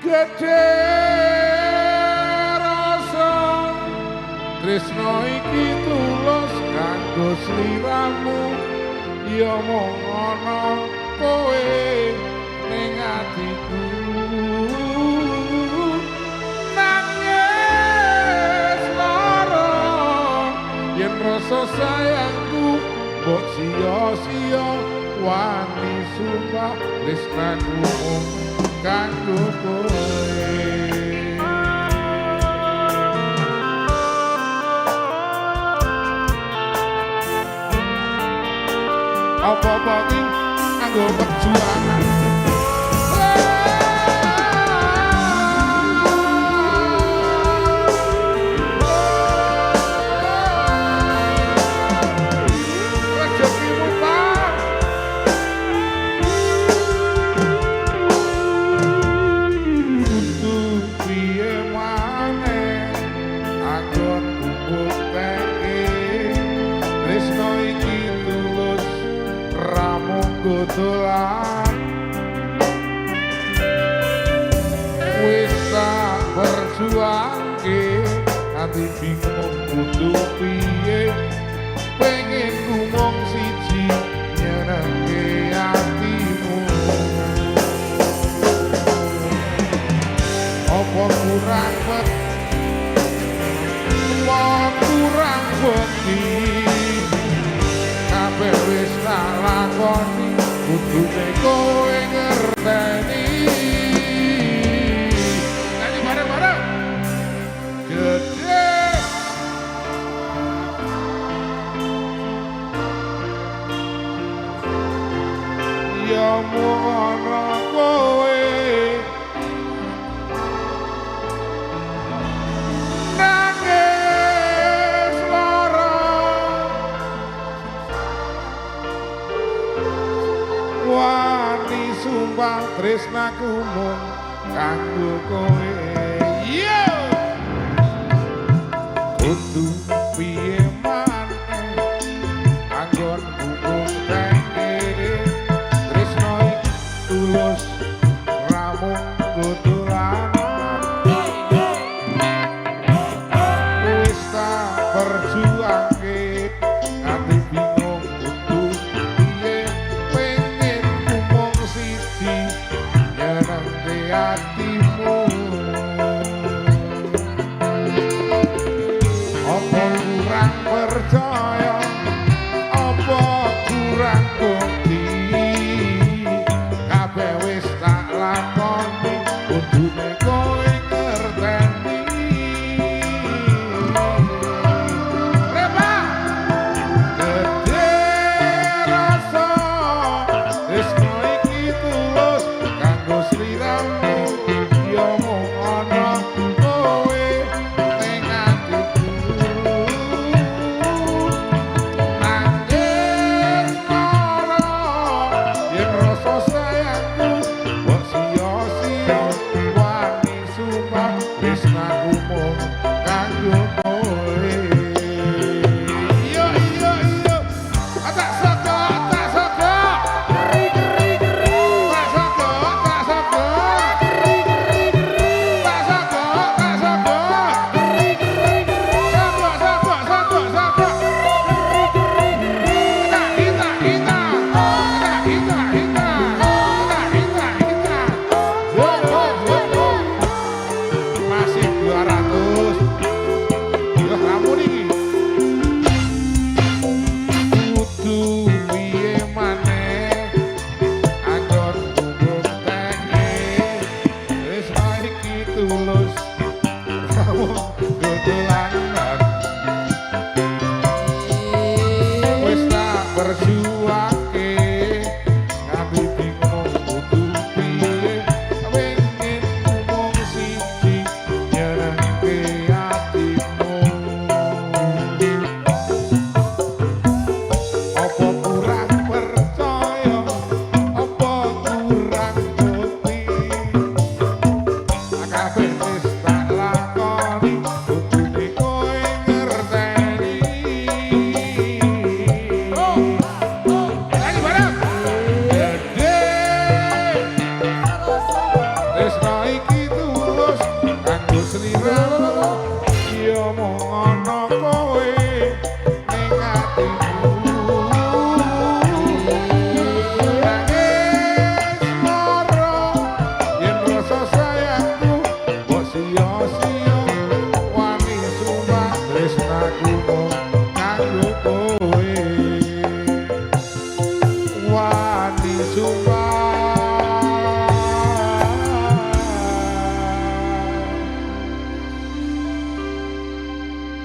Gedhe rasa tresno iki tulus kanggo sliramu ya mung ana kowe ning atiku nangis lara yen rasa sayangku mbok sia-sia wani sumpah tresnaku mung kanggo kowe. Apa-apa iki nganggo perjuangan. Kebetulan wis tak berjuangke ati bingung kudu piye pengen ku mung siji nyenengke atimu apa kurang bukti kabeh wis tak lakoni kudune kowe ngerteni nyanyi bareng-bareng gedhe ya mung ana kowe nangis lara wani sumpah tresnaku mung kanggo kowe yo kudu piye maneh anggon hubung teke tresno iki tulus ramung kebetulan wis tak berjuangke ati bingung kudu piye pengen ku mung siji nyenengke atimu apa kurang percaya apa kurang bukti kabeh wis tak lakoni kudune kowe ngerteni reba gedhe rasa tresno iki tulus kanggo sliramu ya mung ana kowe ning atiku nangis lara yen rasa sayangku mbok sia-sia wani sumpah tresnaku mung kanggo kowe iya tak saka tak saka tak saka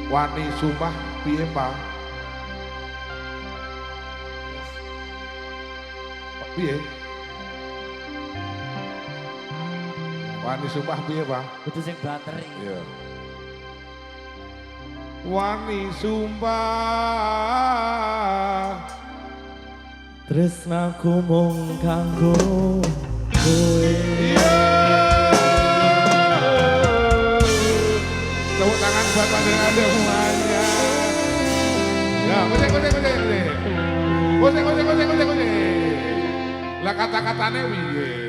Wani sumpah piye Pak? Piye? Wani sumpah piye Pak? Kudu sing banter iki. Iya. Wani sumpah Tresnaku mung kanggo kowe. Tepuk tangan buat panjenengan semuanya. Ya, gosek. Lah kata-katanya piye?